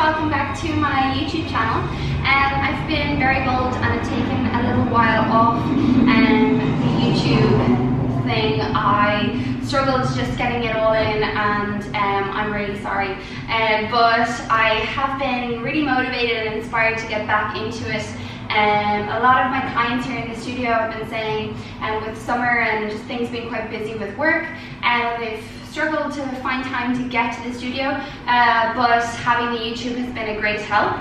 welcome back to my YouTube channel. I've been very bold and I've taken a little while off the YouTube thing. I struggled just getting it all in, and I'm really sorry. But I have been really motivated and inspired to get back into it. A lot of my clients here in the studio have been saying, with summer and just things being quite busy with work, they've struggled to find time to get to the studio, but having the YouTube has been a great help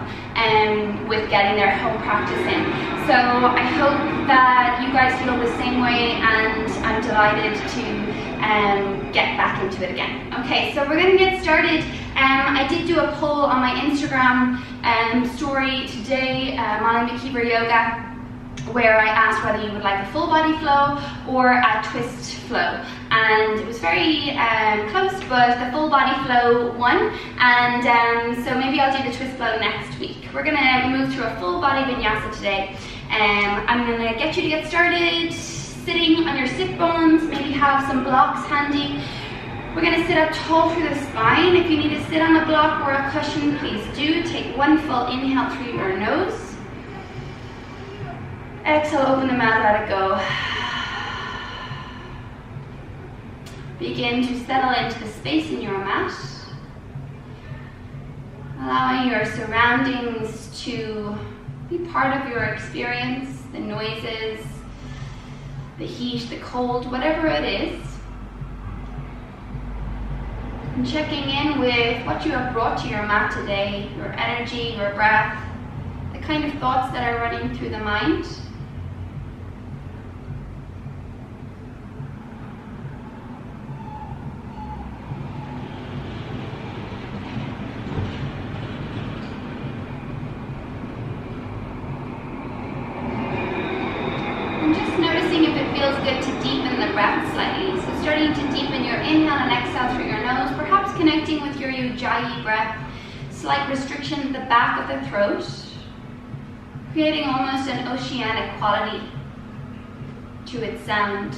with getting their home practice in. So I hope that you guys feel the same way, and I'm delighted to get back into it again. Okay, so we're going to get started. I did do a poll on my Instagram story today, Molly McKeever Yoga, where I asked whether you would like a full body flow or a twist flow, and it was very close, but the full body flow won, and so maybe I'll do the twist flow next week. We're going to move to a full body vinyasa today. I'm going to get you to get started sitting on your sit bones, maybe have some blocks handy. We're going to sit up tall through the spine. If you need to sit on a block or a cushion, please do. Take one full inhale through your nose. Exhale, open the mouth, let it go. Begin to settle into the space in your mat, allowing your surroundings to be part of your experience, the noises, the heat, the cold, whatever it is. And checking in with what you have brought to your mat today, your energy, your breath, the kind of thoughts that are running through the mind. Feels good to deepen the breath slightly. So starting to deepen your inhale and exhale through your nose, perhaps connecting with your Ujjayi breath, slight restriction at the back of the throat, creating almost an oceanic quality to its sound.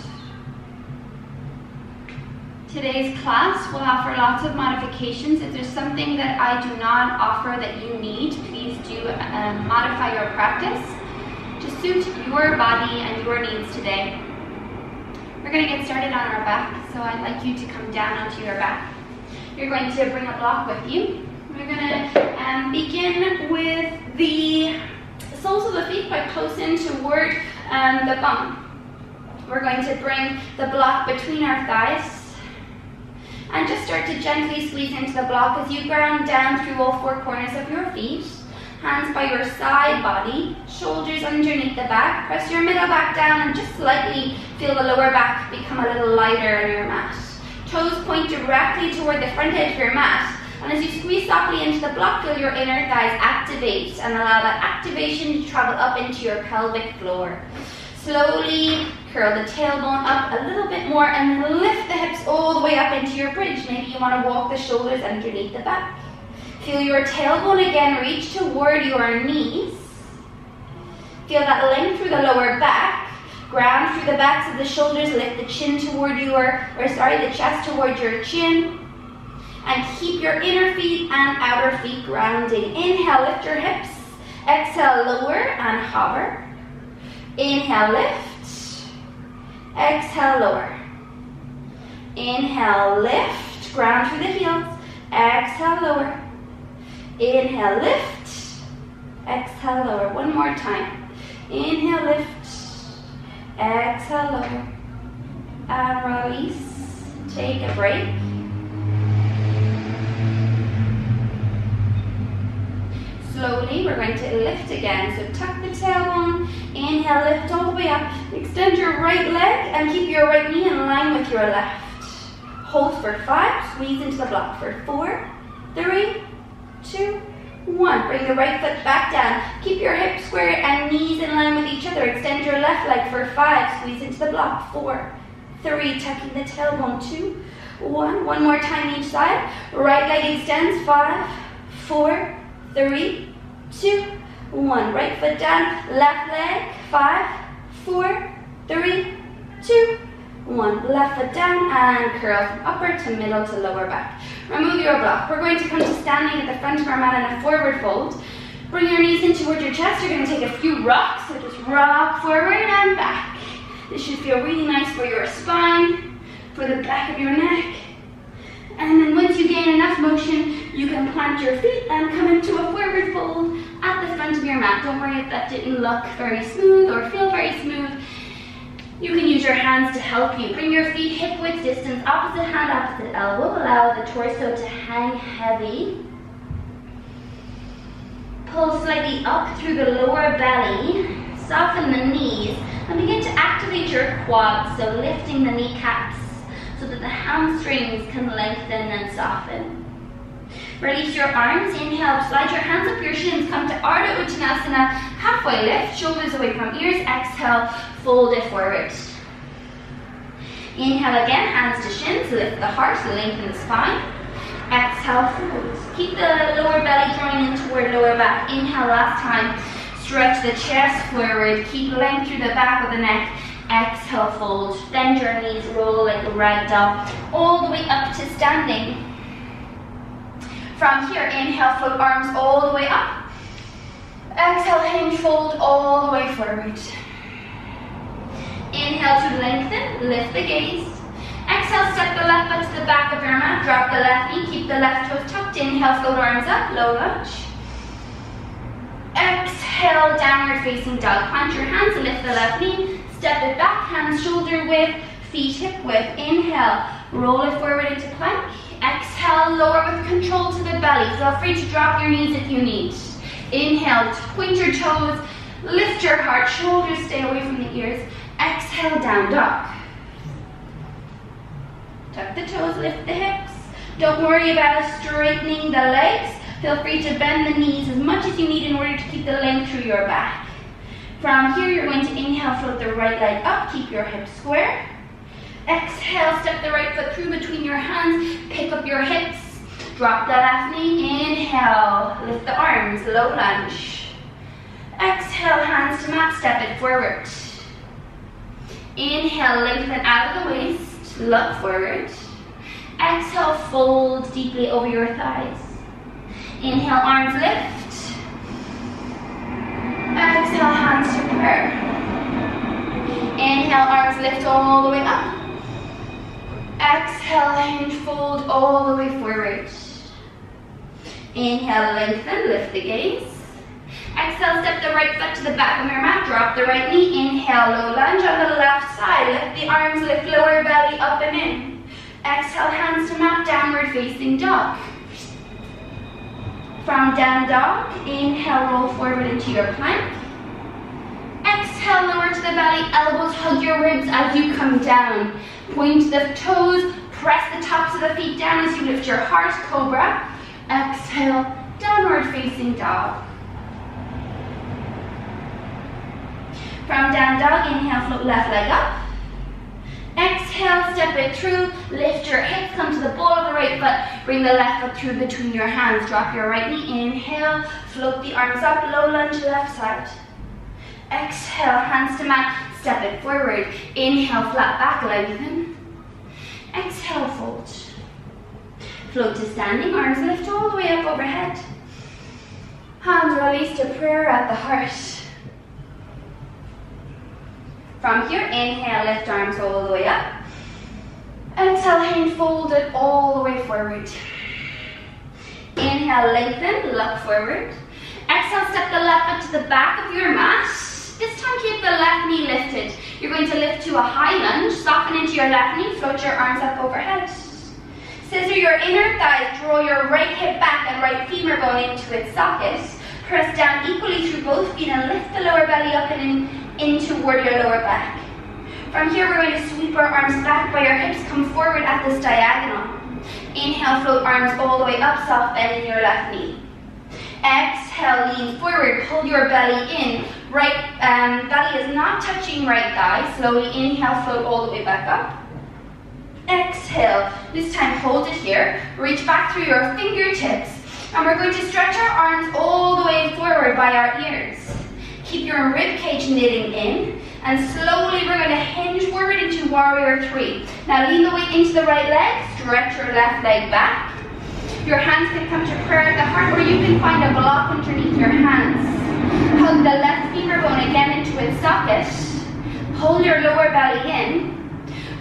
Today's class will offer lots of modifications. If there's something that I do not offer that you need, please do modify your practice to suit your body and your needs today. We're going to get started on our back, so I'd like you to come down onto your back. You're going to bring a block with you. We're going to begin with the soles of the feet quite close in toward the bum. We're going to bring the block between our thighs and just start to gently squeeze into the block as you ground down through all four corners of your feet. Hands by your side body, shoulders underneath the back. Press your middle back down and just slightly feel the lower back become a little lighter on your mat. Toes point directly toward the front edge of your mat. And as you squeeze softly into the block, feel your inner thighs activate and allow that activation to travel up into your pelvic floor. Slowly curl the tailbone up a little bit more and lift the hips all the way up into your bridge. Maybe you want to walk the shoulders underneath the back. Feel your tailbone again reach toward your knees. Feel that length through the lower back. Ground through the backs of the shoulders. Lift the chin toward the chest toward your chin. And keep your inner feet and outer feet grounding. Inhale, lift your hips. Exhale, lower and hover. Inhale, lift. Exhale, lower. Inhale, lift. Ground through the heels. Exhale, lower. Inhale, lift. Exhale, lower. One more time. Inhale, lift. Exhale, lower. And release. Take a break. Slowly, we're going to lift again. So tuck the tailbone. Inhale, lift all the way up. Extend your right leg and keep your right knee in line with your left. Hold for 5. Squeeze into the block for 4, 3, 2, 1. Bring the right foot back down. Keep your hips square and knees in line with each other. Extend your left leg for 5. Squeeze into the block. 4, 3. Tucking the tailbone. 2, 1. One more time each side. Right leg extends. 5, 4, 3, 2, 1. Right foot down. Left leg. 5, 4, 3, 2, 1. Left foot down and curl from upper to middle to lower back. Remove your block. We're going to come to standing at the front of our mat in a forward fold. Bring your knees in towards your chest. You're going to take a few rocks. So just rock forward and back. This should feel really nice for your spine, for the back of your neck. And then once you gain enough motion, you can plant your feet and come into a forward fold at the front of your mat. Don't worry if that didn't look very smooth or feel very smooth. You can use your hands to help you. Bring your feet hip width distance, opposite hand, opposite elbow. Allow the torso to hang heavy. Pull slightly up through the lower belly. Soften the knees and begin to activate your quads, so lifting the kneecaps so that the hamstrings can lengthen and soften. Release your arms. Inhale, slide your hands up your shins. Come to Ardha Uttanasana, halfway lift, shoulders away from ears. Exhale, fold it forward. Inhale again, hands to shins, lift the heart, lengthen the spine. Exhale, fold. Keep the lower belly drawing in toward lower back. Inhale, last time. Stretch the chest forward. Keep length through the back of the neck. Exhale, fold. Bend your knees, roll like a rag doll, all the way up to standing. From here, inhale, float arms all the way up. Exhale, hinge, fold all the way forward. Inhale to lengthen, lift the gaze. Exhale, step the left foot to the back of your mat. Drop the left knee, keep the left toes tucked. Inhale, float arms up, low lunge. Exhale, downward facing dog. Plant your hands, lift the left knee. Step it back, hands shoulder width, feet hip width. Inhale, roll it forward into plank. Exhale, lower with control to the belly. Feel free to drop your knees if you need. Inhale, point your toes, lift your heart, shoulders stay away from the ears. Exhale, down dog. Tuck the toes, lift the hips. Don't worry about straightening the legs. Feel free to bend the knees as much as you need in order to keep the length through your back. From here, you're going to inhale, float the right leg up, keep your hips square. Exhale, step the right foot through between your hands, pick up your hips, drop the left knee, inhale, lift the arms, low lunge. Exhale, hands to mat, step it forward. Inhale, lengthen out of the waist, look forward. Exhale, fold deeply over your thighs. Inhale, arms lift. Exhale, hands to prayer. Inhale, arms lift all the way up. Exhale, hinge, fold all the way forward. Inhale, lengthen, lift the gaze. Exhale, step the right foot to the back of your mat, drop the right knee. Inhale, low lunge on the left side. Lift the arms, lift lower belly up and in. Exhale, hands to mat, downward facing dog. From down dog, inhale, roll forward into your plank. Exhale, lower to the belly, elbows hug your ribs as you come down. Point the toes, press the tops of the feet down as you lift your heart, cobra. Exhale, downward facing dog. From down dog, inhale, float left leg up. Exhale, step it through, lift your hips, come to the ball of the right foot, bring the left foot through between your hands, drop your right knee, inhale, float the arms up, low lunge left side. Exhale, hands to mat, step it forward, inhale, flat back, lengthen. Exhale, fold. Float to standing, arms lift all the way up overhead. Hands release to prayer at the heart. From here, inhale, lift arms all the way up. Exhale, hand fold it all the way forward. Inhale, lengthen, look forward. Exhale, step the left foot to the back of your mat. This time, keep the left knee lifted. You're going to lift to a high lunge, soften into your left knee, float your arms up overhead. Scissor your inner thighs, draw your right hip back and right femur bone into its socket. Press down equally through both feet and lift the lower belly up and in toward your lower back. From here, we're going to sweep our arms back by your hips, come forward at this diagonal. Inhale, float arms all the way up, soft bend in your left knee. Exhale, lean forward, pull your belly in. Right belly is not touching right thigh. Slowly inhale, float all the way back up. Exhale, this time hold it here. Reach back through your fingertips. And we're going to stretch our arms all the way forward by our ears. Keep your rib cage knitting in. And slowly we're going to hinge forward into warrior three. Now lean the weight into the right leg, stretch your left leg back. Your hands can come to prayer at the heart, or you can find a block underneath your hands. Hug the left femur bone again into its socket. Pull your lower belly in.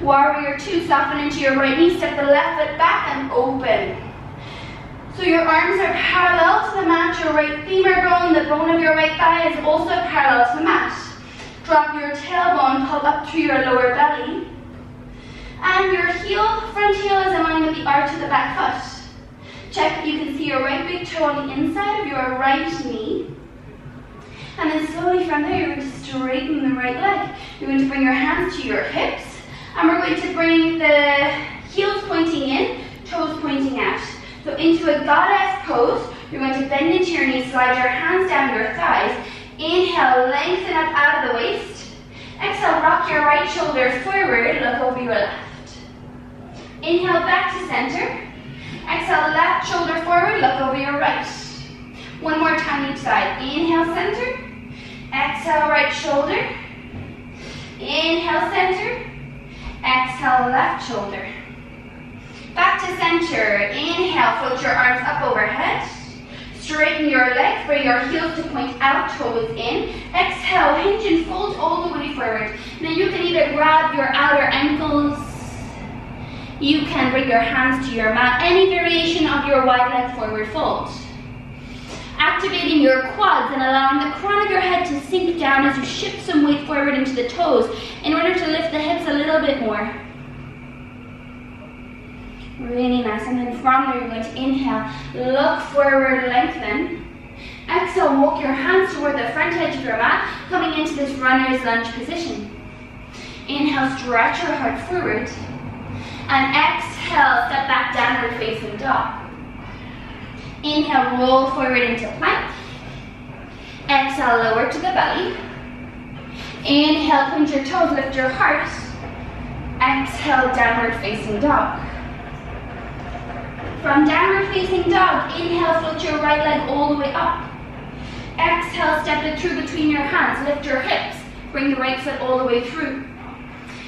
Warrior two, soften into your right knee, step the left foot back and open. So your arms are parallel to the mat, your right femur bone, the bone of your right thigh is also parallel to the mat. Drop your tailbone, pull up through your lower belly. And your front heel is in line with the arch of the back foot. Check that you can see your right big toe on the inside of your right knee. And then slowly from there, you're going to straighten the right leg. You're going to bring your hands to your hips. And we're going to bring the heels pointing in, toes pointing out. So into a goddess pose, you're going to bend into your knees, slide your hands down your thighs. Inhale, lengthen up out of the waist. Exhale, rock your right shoulder forward, look over your left. Inhale, back to center. Exhale, left shoulder forward, look over your right. One more time each side. Inhale, center. Exhale, right shoulder. Inhale, center. Exhale, left shoulder. Back to center. Inhale, float your arms up overhead. Straighten your legs, bring your heels to point out, toes in. Exhale, hinge and fold all the way forward. Now you can either grab your outer ankles, you can bring your hands to your mat, any variation of your wide leg forward fold. Activating your quads and allowing the crown of your head to sink down as you shift some weight forward into the toes in order to lift the hips a little bit more. Really nice. And then from there, you're going to inhale, look forward, lengthen. Exhale, walk your hands toward the front edge of your mat, coming into this runner's lunge position. Inhale, stretch your heart forward. And exhale, step back, downward facing dog. Inhale, roll forward into plank. Exhale, lower to the belly. Inhale, point your toes, lift your heart. Exhale, downward facing dog. From downward facing dog, inhale, float your right leg all the way up. Exhale, step it through between your hands, lift your hips. Bring the right foot all the way through.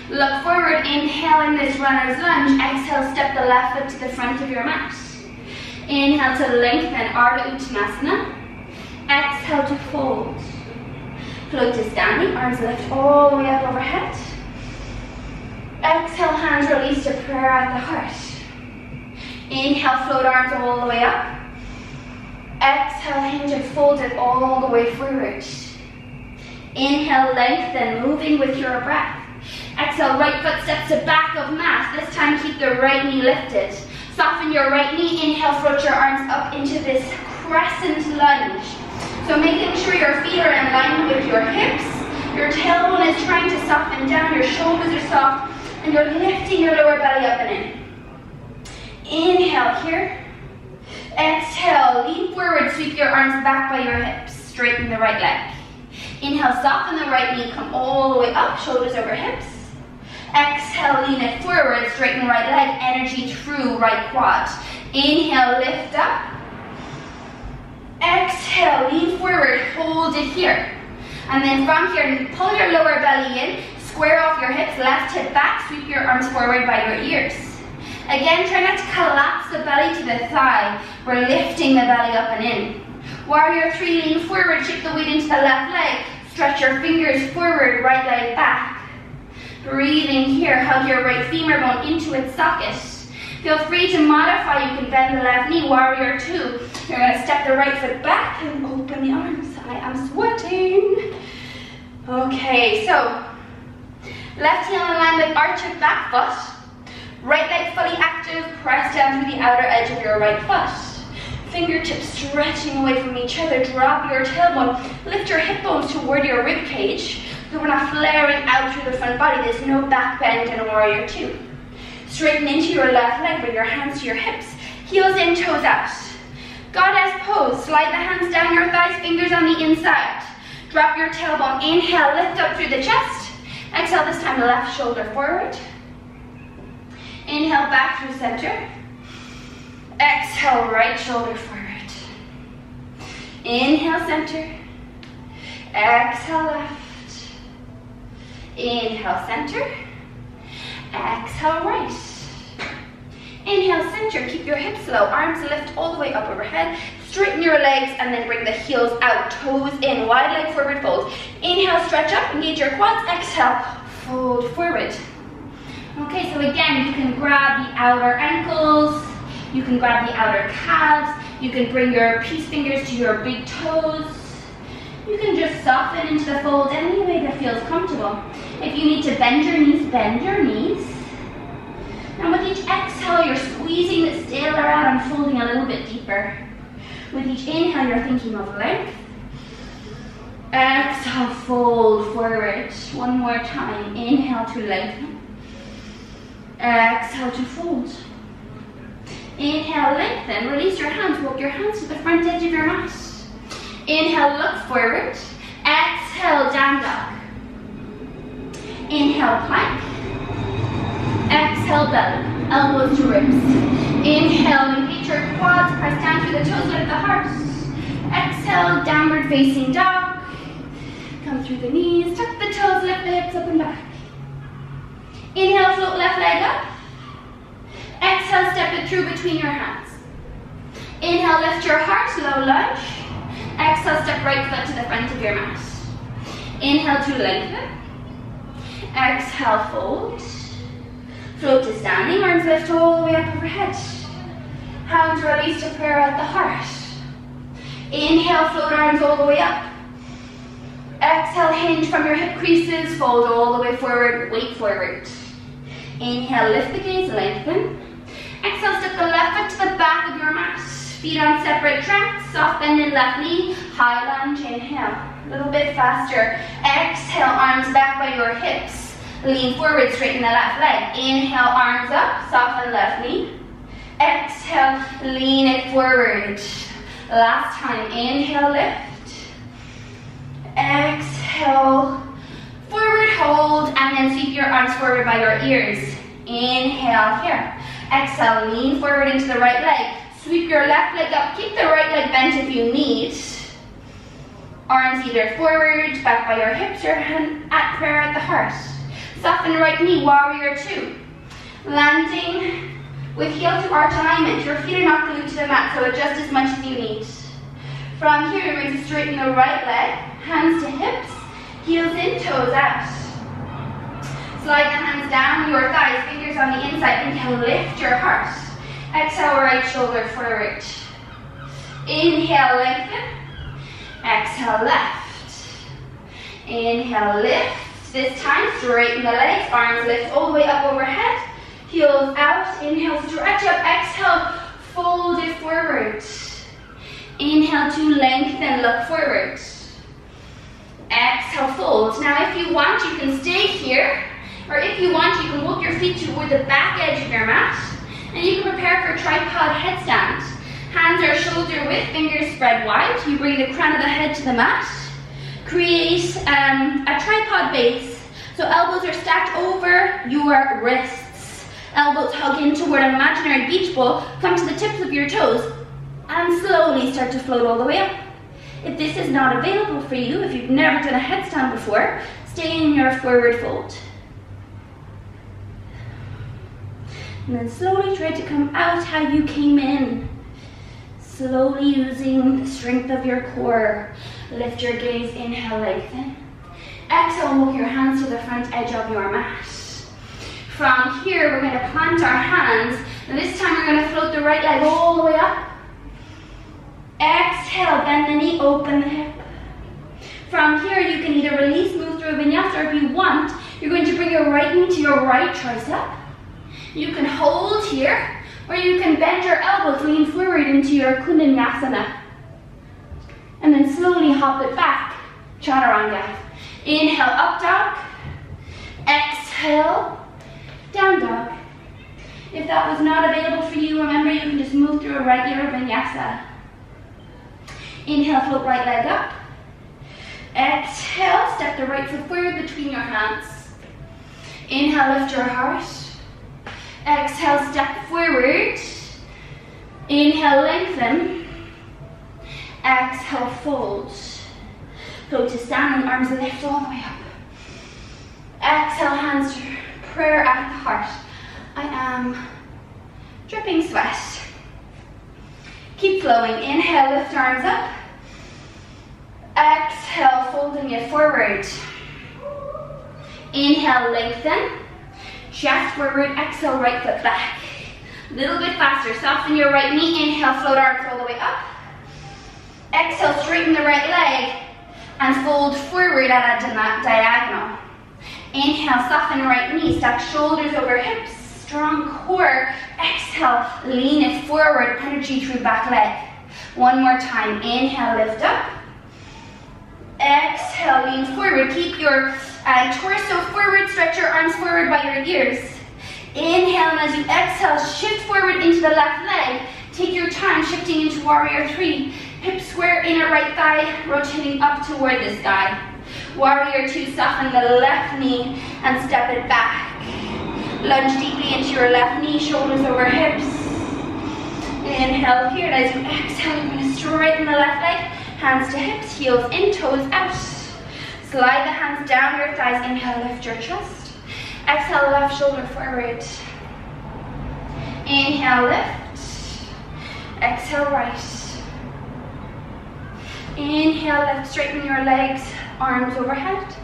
Look forward, inhale in this runner's lunge. Exhale, step the left foot to the front of your mat. Inhale to lengthen, Ardha Uttanasana. Exhale to fold. Float to standing, arms lift all the way up overhead. Exhale, hands release to prayer at the heart. Inhale, float arms all the way up. Exhale, hinge and fold it all the way forward. Inhale, lengthen, moving with your breath. Exhale, right foot steps to back of mat. This time keep the right knee lifted. Soften your right knee. Inhale, float your arms up into this crescent lunge. So making sure your feet are in line with your hips. Your tailbone is trying to soften down. Your shoulders are soft. And you're lifting your lower belly up and in. Inhale here. Exhale, lean forward, sweep your arms back by your hips. Straighten the right leg. Inhale, soften the right knee, come all the way up, shoulders over hips. Exhale, lean it forward, straighten right leg, energy through right quad. Inhale, lift up. Exhale, lean forward, hold it here. And then from here, pull your lower belly in, square off your hips, left hip back, sweep your arms forward by your ears. Again, try not to collapse the belly to the thigh. We're lifting the belly up and in. Warrior three, lean forward, shift the weight into the left leg. Stretch your fingers forward, right leg back. Breathing here, hug your right femur bone into its socket. Feel free to modify, you can bend the left knee, warrior two. You're gonna step the right foot back and open the arms. I am sweating. Okay, so left heel in line with arch of back foot. Right leg fully active, press down through the outer edge of your right foot. Fingertips stretching away from each other, drop your tailbone, lift your hip bones toward your rib cage, so we're not flaring out through the front body. There's no back bend in a warrior two. Straighten into your left leg, bring your hands to your hips, heels in, toes out. Goddess pose, slide the hands down your thighs, fingers on the inside. Drop your tailbone, inhale, lift up through the chest. Exhale, this time the left shoulder forward. Inhale, back through center. Exhale, right shoulder forward. Inhale, center. Exhale, left. Inhale, center. Exhale, right. Inhale, center. Keep your hips low. Arms lift all the way up overhead. Straighten your legs and then bring the heels out. Toes in. Wide leg forward fold. Inhale, stretch up. Engage your quads. Exhale, fold forward. Okay, so again, you can grab the outer ankles. You can grab the outer calves. You can bring your peace fingers to your big toes. You can just soften into the fold any way that feels comfortable. If you need to bend your knees, bend your knees. And with each exhale, you're squeezing the scalar out and folding a little bit deeper. With each inhale, you're thinking of length. Exhale, fold forward. One more time. Inhale to lengthen. Exhale to fold. Inhale, lengthen. Release your hands. Walk your hands to the front edge of your mat. Inhale, look forward. Exhale, down dog. Inhale, plank. Exhale, belly. Elbows to ribs. Inhale, engage your quads. Press down through the toes, lift the heart. Exhale, downward facing dog. Come through the knees. Tuck the toes, lift the hips up and back. Inhale, float left leg up. Exhale, step it through between your hands. Inhale, lift your heart, low lunge. Exhale, step right foot to the front of your mat. Inhale to lengthen. Exhale, fold. Float to standing, arms lift all the way up overhead. Hands release to prayer at the heart. Inhale, float arms all the way up. Exhale, hinge from your hip creases, fold all the way forward, weight forward. Inhale, lift the gaze, lengthen. Exhale, step the left foot to the back of your mat. Feet on separate tracks, soft bend in left knee, high lunge, inhale. A little bit faster. Exhale, arms back by your hips. Lean forward, straighten the left leg. Inhale, arms up, soften left knee. Exhale, lean it forward. Last time, inhale, lift. Exhale, forward hold, and then sweep your arms forward by your ears. Inhale here. Exhale, lean forward into the right leg. Sweep your left leg up. Keep the right leg bent if you need. Arms either forward, back by your hips, your hand at prayer at the heart. Soften right knee, warrior two. Landing with heel to arch alignment. Your feet are not glued to the mat, so adjust as much as you need. From here, you're going to straighten the right leg, hands to hips, heels in, toes out. Slide the hands down your thighs, fingers on the inside. Inhale, lift your heart. Exhale, right shoulder forward. Inhale, lengthen. Exhale, left. Inhale, lift. This time, straighten the legs, arms lift all the way up overhead. Heels out. Inhale, stretch up. Exhale, fold it forward. Inhale to lengthen, look forward. Exhale, fold. Now, if you want, you can stay here. Or if you want, you can walk your feet toward the back edge of your mat. And you can prepare for tripod headstand. Hands are shoulder width, fingers spread wide. You bring the crown of the head to the mat. Create a tripod base. So elbows are stacked over your wrists. Elbows hug in toward an imaginary beach ball. Come to the tips of your toes. And slowly start to float all the way up. If this is not available for you, if you've never done a headstand before, stay in your forward fold. And then slowly try to come out how you came in. Slowly using the strength of your core. Lift your gaze, inhale, lengthen. Exhale, walk your hands to the front edge of your mat. From here, we're going to plant our hands. And this time we're going to float the right leg all the way up. Exhale, bend the knee, open the hip. From here, you can either release, move through a vinyasa, or if you want, you're going to bring your right knee to your right tricep. You can hold here, or you can bend your elbows, lean forward into your Kundalini. And then slowly hop it back, Chaturanga. Inhale, up dog. Exhale, down dog. If that was not available for you, remember you can just move through a regular vinyasa. Inhale, float right leg up. Exhale, step the right foot forward between your hands. Inhale, lift your heart. Exhale, step forward. Inhale, lengthen. Exhale, fold. Float to standing, arms lift all the way up. Exhale, hands to prayer at the heart. I am dripping sweat. Keep flowing. Inhale, lift arms up. Exhale, folding it forward. Inhale, lengthen. Chest forward. Exhale, right foot back. A little bit faster. Soften your right knee. Inhale, float arms all the way up. Exhale, straighten the right leg and fold forward at a diagonal. Inhale, soften right knee. Stack shoulders over hips. Strong core. Exhale, lean it forward. Energy through back leg. One more time. Inhale, lift up. Exhale, lean forward. Keep your torso forward. Stretch your arms forward by your ears. Inhale, and as you exhale, shift forward into the left leg. Take your time shifting into warrior three. Hips square, inner right thigh, rotating up toward the sky. Warrior two, soften the left knee and step it back. Lunge deeply into your left knee, shoulders over hips. Inhale here, and as you exhale, you're going to straighten the left leg. Hands to hips, heels in, toes out. Slide the hands down your thighs. Inhale, lift your chest. Exhale, left shoulder forward. Inhale, lift. Exhale, right. Inhale, left, straighten your legs, arms overhead.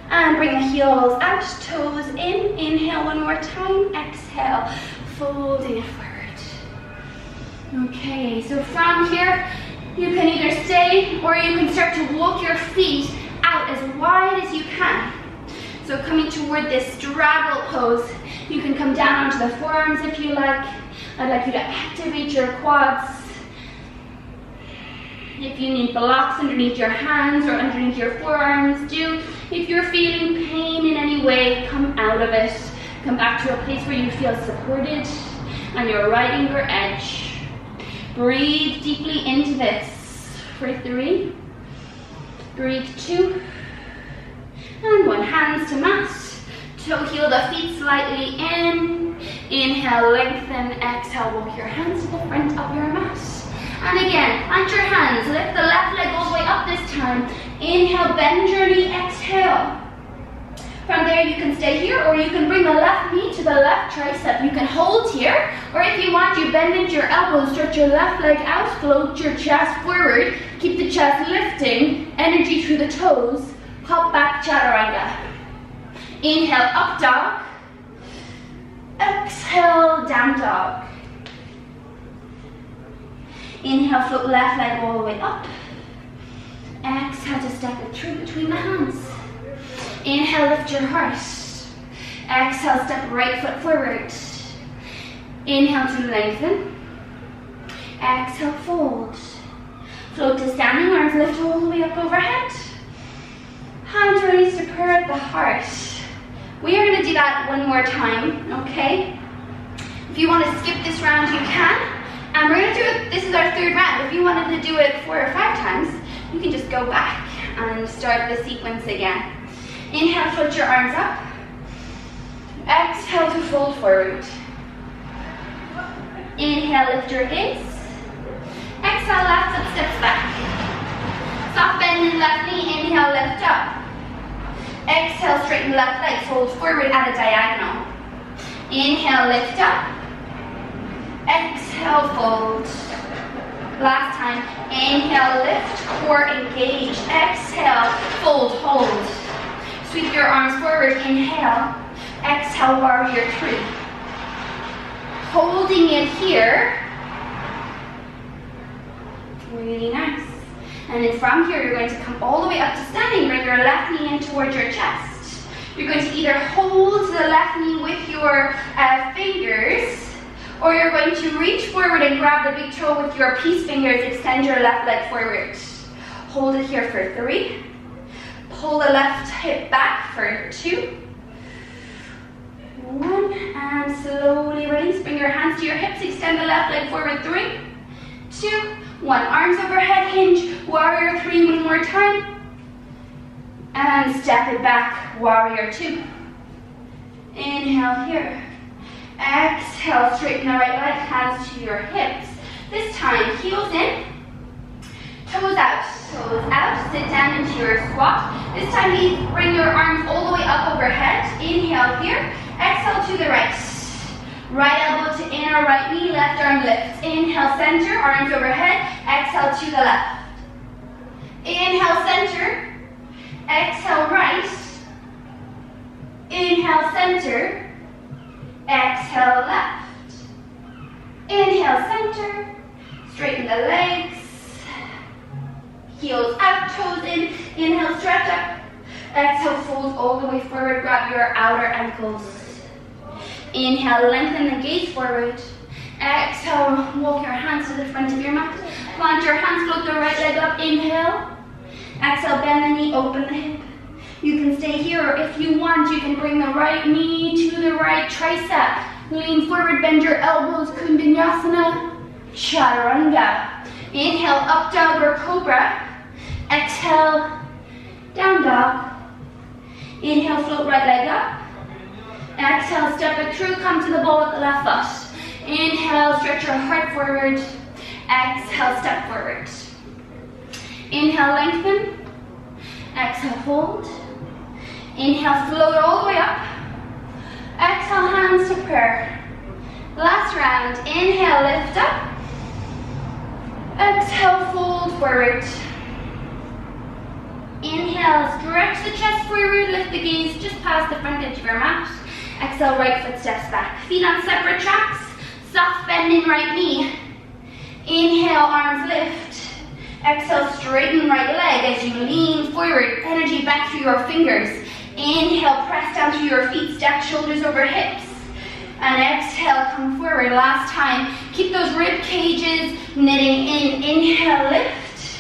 And bring the heels out, toes in. Inhale one more time. Exhale, folding it forward. Okay, so from here, you can either stay or you can start to walk your feet out as wide as you can. So coming toward this straddle pose, you can come down onto the forearms if you like. I'd like you to activate your quads. If you need blocks underneath your hands or underneath your forearms, do. If you're feeling pain in any way, come out of it. Come back to a place where you feel supported and you're riding your edge. Breathe deeply into this for 3. Breathe 2. And 1. Hands to mat. Toe heel the feet slightly in. Inhale, lengthen. Exhale, walk your hands to the front of your mat. And again, plant your hands. Lift the left leg all the way up this time. Inhale, bend your knee. Exhale. From there, you can stay here, or you can bring the left knee to the left tricep. You can hold here, or if you want, you bend into your elbows, stretch your left leg out, float your chest forward, keep the chest lifting, energy through the toes, hop back, chaturanga. Inhale, up dog. Exhale, down dog. Inhale, float left leg all the way up. Exhale to step it through between the hands. Inhale, lift your heart. Exhale, step right foot forward. Inhale to lengthen. Exhale, fold. Float to standing, arms lift all the way up overhead. Hands release to prayer at the heart. We are going to do that one more time, okay? If you want to skip this round, you can. And we're going to do it, this is our 3rd round. If you wanted to do it 4 or 5 times, you can just go back and start the sequence again. Inhale, float your arms up. Exhale to fold forward. Inhale, lift your gaze. Exhale, left foot steps back. Soft bend in left knee. Inhale, lift up. Exhale, straighten left leg. Fold forward at a diagonal. Inhale, lift up. Exhale, fold. Last time. Inhale, lift, core engage. Exhale, fold, hold. Sweep your arms forward. Inhale. Exhale, warrior 3. Holding it here. Really nice. And then from here, you're going to come all the way up to standing. Bring your left knee in towards your chest. You're going to either hold the left knee with your fingers, or you're going to reach forward and grab the big toe with your peace fingers. Extend your left leg forward. Hold it here for 3. Pull the left hip back for 2. 1, and slowly release. Bring your hands to your hips. Extend the left leg forward. 3, 2, 1. Arms overhead, hinge. Warrior 3 one more time. And step it back. Warrior 2. Inhale here. Exhale, straighten the right leg. Hands to your hips. This time, heels in. Toes out. Toes out. sit down into your squat. This time, please bring your arms all the way up overhead. Inhale here. Exhale to the right. Right elbow to inner right knee, left arm lifts. Inhale, center, arms overhead. Exhale to the left. Inhale, center. Exhale, right. Inhale, center. Exhale, left. Inhale, center. Straighten the legs. Heels out, toes in. Inhale, stretch up. Exhale, fold all the way forward. Grab your outer ankles. Inhale, lengthen the gaze forward. Exhale, walk your hands to the front of your mat. Plant your hands, float the right leg up. Inhale. Exhale, bend the knee, open the hip. You can stay here, or if you want, you can bring the right knee to the right tricep. Lean forward, bend your elbows, Kundalini, Chaturanga. Inhale, up dog or cobra. Exhale, down dog. Inhale, float right leg up. Exhale, step it through, come to the ball with the left foot. Inhale, stretch your heart forward. Exhale, step forward. Inhale, lengthen. Exhale, hold. Inhale, float all the way up. Exhale, hands to prayer. Last round. Inhale, lift up. Exhale, fold forward. Inhale, stretch the chest forward, lift the gaze just past the front edge of your mat. Exhale, right foot steps back. Feet on separate tracks. Soft bend in right knee. Inhale, arms lift. Exhale, straighten right leg as you lean forward. Energy back through your fingers. Inhale, press down through your feet. Stack shoulders over hips. And exhale, come forward. Last time. Keep those rib cages knitting in. Inhale, lift.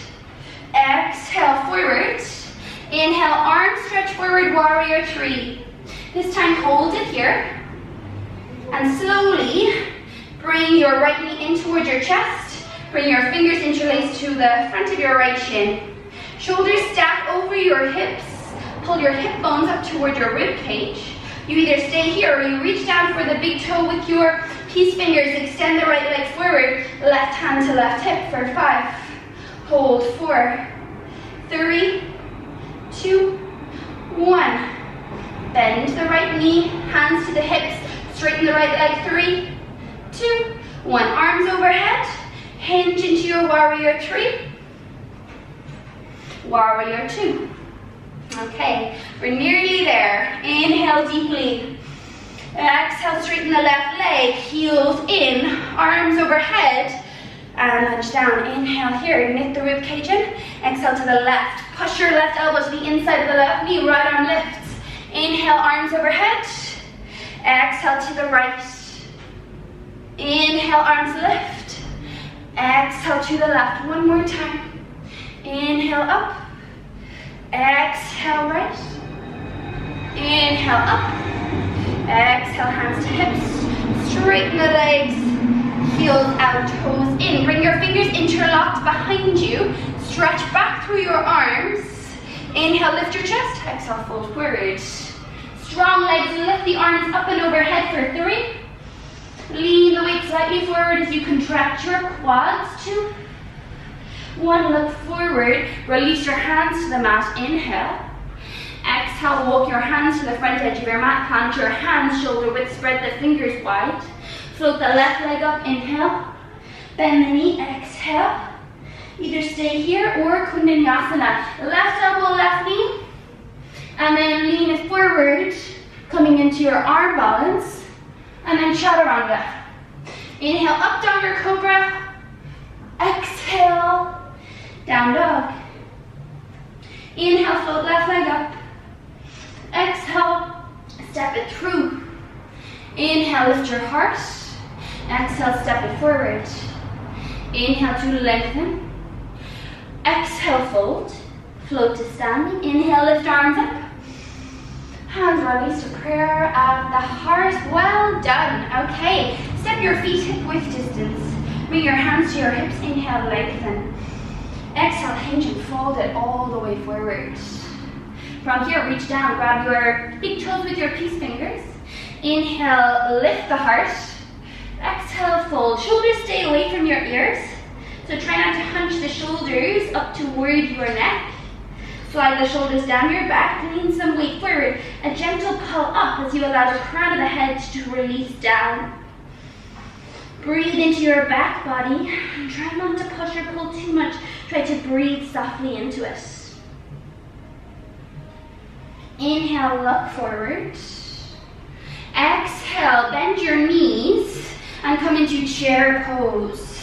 Exhale, forward. Inhale, arms stretch forward, warrior three. This time, hold it here. And slowly bring your right knee in towards your chest. Bring your fingers interlaced to the front of your right shin. Shoulders stack over your hips. Pull your hip bones up towards your rib cage. You either stay here or you reach down for the big toe with your peace fingers. Extend the right leg forward. Left hand to left hip for 5. Hold 4, 3, 2, 1. Bend the right knee, hands to the hips. Straighten the right leg. 3, 2, 1. Arms overhead. Hinge into your warrior 3. Warrior 2. Okay, we're nearly there. Inhale deeply. Exhale, straighten the left leg. Heels in, arms overhead. And lunge down. Inhale here, knit the rib cage in. Exhale to the left. Push your left elbow to the inside of the left knee. Right arm lifts. Inhale, arms overhead. Exhale to the right. Inhale, arms lift. Exhale to the left. One more time. Inhale up. Exhale right. Inhale up. Exhale, hands to hips. Straighten the legs. Heels out, toes in. Bring your fingers interlocked behind you. Stretch back through your arms. Inhale, lift your chest. Exhale, fold forward. Strong legs, lift the arms up and overhead for 3. Lean the weight slightly forward as you contract your quads. 2, 1, look forward. Release your hands to the mat. Inhale. Exhale, walk your hands to the front edge of your mat. Plant your hands shoulder width. Spread the fingers wide. Float the left leg up. Inhale. Bend the knee. Exhale. Either stay here or Kundalini. Left elbow, left knee. And then lean it forward, coming into your arm balance. And then Chaturanga. Inhale, up dog or cobra. Exhale, down dog. Inhale, float left leg up. Exhale, step it through. Inhale, lift your heart. Exhale, step it forward. Inhale to lengthen. Exhale, fold. Float to standing. Inhale, lift arms up. Hands release to prayer at the heart. Well done. Okay, step your feet hip width distance. Bring your hands to your hips. Inhale, lengthen. Exhale, hinge and fold it all the way forward. From here, reach down. Grab your big toes with your peace fingers. Inhale, lift the heart. Exhale, fold. Shoulders stay away from your ears. So try not to hunch the shoulders up toward your neck. Slide the shoulders down your back, lean some weight forward. A gentle pull up as you allow the crown of the head to release down. Breathe into your back body. Try not to push or pull too much. Try to breathe softly into it. Inhale, look forward. Exhale, bend your knees and come into chair pose.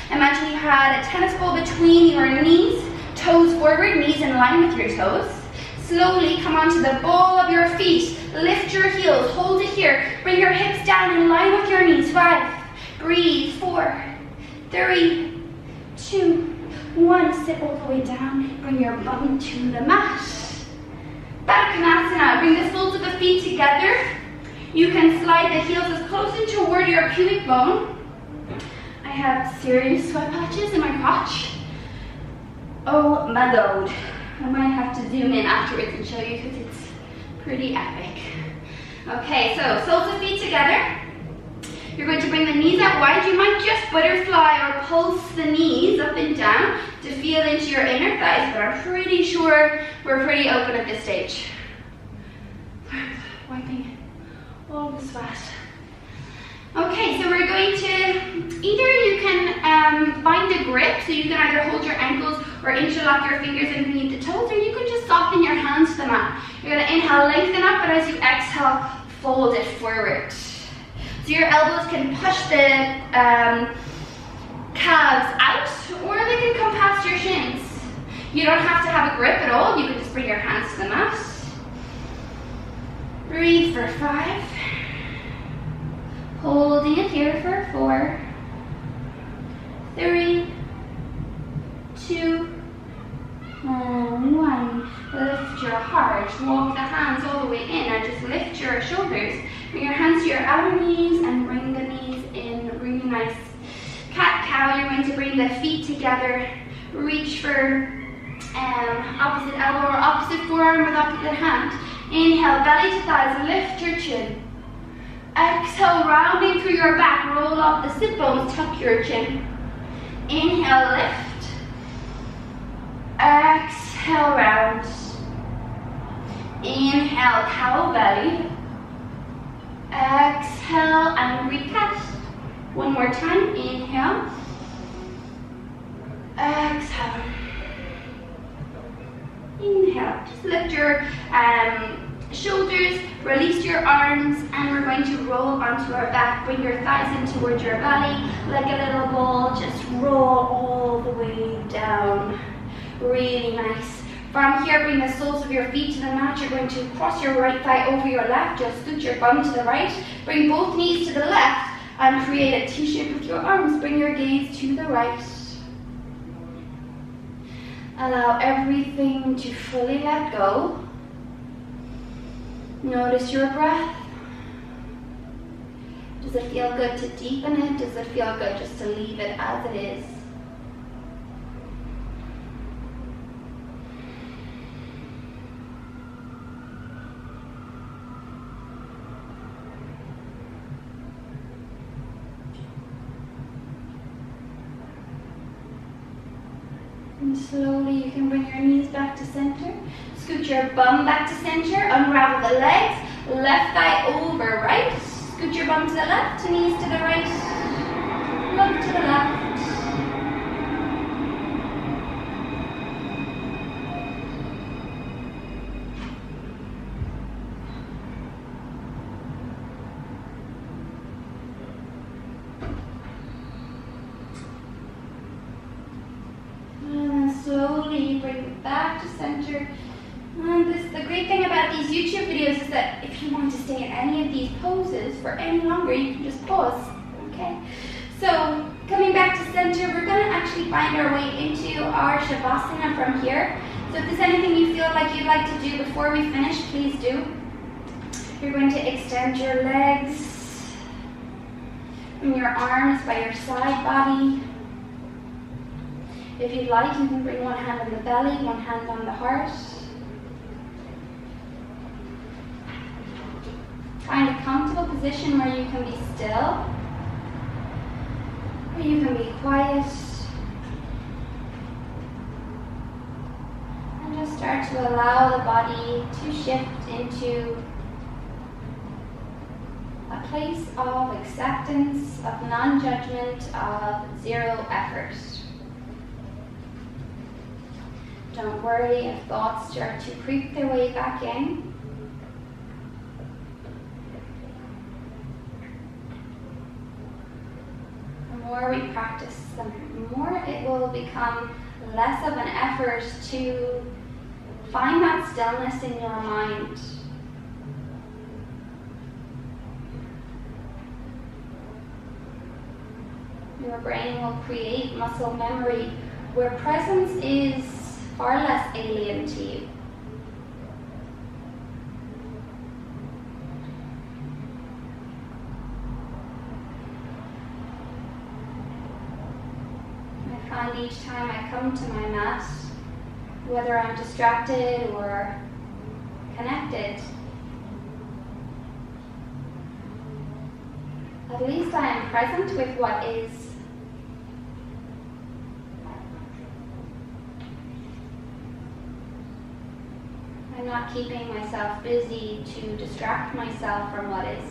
Imagine you had a tennis ball between your knees, toes forward, knees in line with your toes. Slowly come onto the ball of your feet. Lift your heels, hold it here. Bring your hips down in line with your knees. 5, breathe, 4, 3, 2, 1. Sit all the way down. Bring your bum to the mat. Baddha Konasana. Bring the soles of the feet together. You can slide the heels as close in toward your pubic bone. I have serious sweat patches in my crotch. Oh my lord. I might have to zoom in afterwards and show you because it's pretty epic. Okay, so soles of feet together. You're going to bring the knees out wide. You might just butterfly or pulse the knees up and down to feel into your inner thighs, but I'm pretty sure we're pretty open at this stage. Wiping all the sweat. Okay, so we're going to, either you can find a grip, so you can either hold your ankles or interlock your fingers underneath the toes, or you can just soften your hands to the mat. You're going to inhale, lengthen up, but as you exhale, fold it forward. So your elbows can push the calves out, or they can come past your shins. You don't have to have a grip at all. You can just bring your hands to the mat. Breathe for 5. Holding it here for 4, 3, 2, and 1. Lift your heart. Walk the hands all the way in and just lift your shoulders. Bring your hands to your outer knees and bring the knees in. Really nice cat-cow. You're going to bring the feet together. Reach for opposite elbow or opposite forearm with opposite hand. Inhale, belly to thighs. Lift your chin. Exhale, rounding through your back. Roll up the sit bones. Tuck your chin. Inhale, lift. Exhale, round. Inhale, cow belly. Exhale and recast. One more time. Inhale. Exhale. Inhale. Just lift your shoulders, release your arms, and we're going to roll onto our back. Bring your thighs in towards your belly like a little ball. Just roll all the way down. Really nice. From here, bring the soles of your feet to the mat. You're going to cross your right thigh over your left. You'll scoot your bum to the right. Bring both knees to the left and create a T-shape with your arms. Bring your gaze to the right. Allow everything to fully let go. Notice your breath. Does it feel good to deepen it? Does it feel good just to leave it as it is? And slowly you can bring your knees back to center. Scoot your bum back to center. Unravel the legs. Left thigh over right. Scoot your bum to the left. Knees to the right. Look to the left. Slowly bring it back to center. And the great thing about these YouTube videos is that if you want to stay in any of these poses for any longer, you can just pause. Okay? So coming back to center, we're going to actually find our way into our Shavasana from here. So if there's anything you feel like you'd like to do before we finish, please do. You're going to extend your legs. Bring your arms by your side body. If you'd like, you can bring one hand on the belly, one hand on the heart. Find a comfortable position where you can be still, where you can be quiet. And just start to allow the body to shift into a place of acceptance, of non-judgment, of zero effort. Don't worry if thoughts start to creep their way back in. The more we practice, the more it will become less of an effort to find that stillness in your mind. Your brain will create muscle memory where presence is far less alien to you. I find each time I come to my mat, whether I'm distracted or connected, at least I am present with what is. I'm not keeping myself busy to distract myself from what is.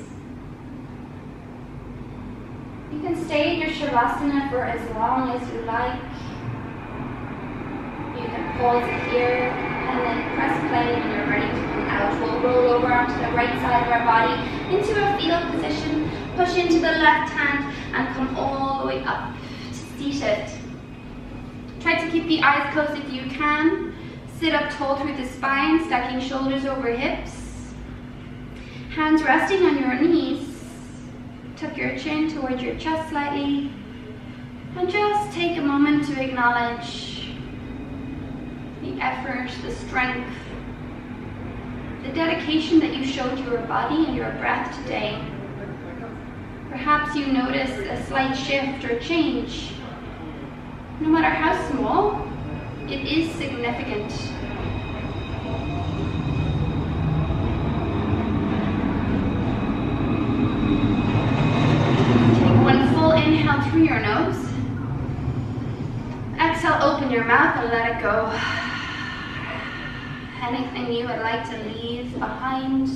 You can stay in your Shavasana for as long as you like. You can pause here and then press play when you're ready to come out. We'll roll over onto the right side of our body into a fetal position, push into the left hand and come all the way up to seated. Try to keep the eyes closed if you can. Sit up tall through the spine, stacking shoulders over hips. Hands resting on your knees. Tuck your chin towards your chest slightly. And just take a moment to acknowledge the effort, the strength, the dedication that you showed to your body and your breath today. Perhaps you notice a slight shift or change. No matter how small, it is significant. Take one full inhale through your nose. Exhale, open your mouth and let it go. Anything you would like to leave behind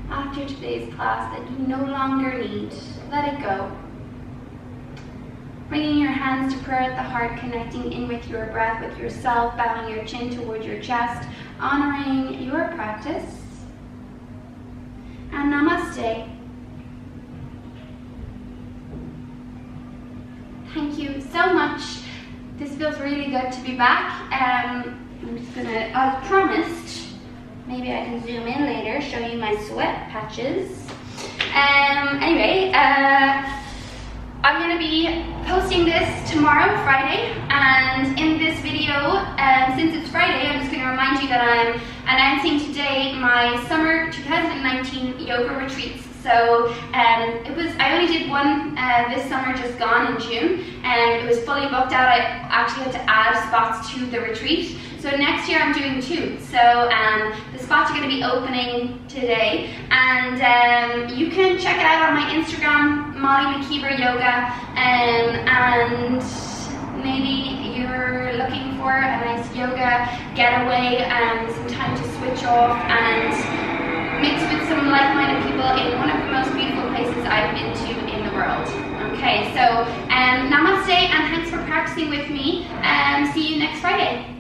after today's class that you no longer need, let it go. Bringing your hands to prayer at the heart, connecting in with your breath, with yourself, bowing your chin towards your chest, honoring your practice. And namaste. Thank you so much. This feels really good to be back. I'm just gonna, as promised, maybe I can zoom in later, show you my sweat patches. Anyway, I'm going to be posting this tomorrow, Friday, and in this video, since it's Friday, I'm just going to remind you that I'm announcing today my summer 2019 yoga retreats. So I only did one this summer, just gone in June, and it was fully booked out. I actually had to add spots to the retreat. So next year I'm doing 2. So the spots are going to be opening today, and you can check it out on my Instagram, Molly McKeever Yoga, and maybe you're looking for a nice yoga getaway and some time to switch off and mix with some like-minded people in one of the most beautiful places I've been to in the world. Okay, so namaste and thanks for practicing with me, and see you next Friday.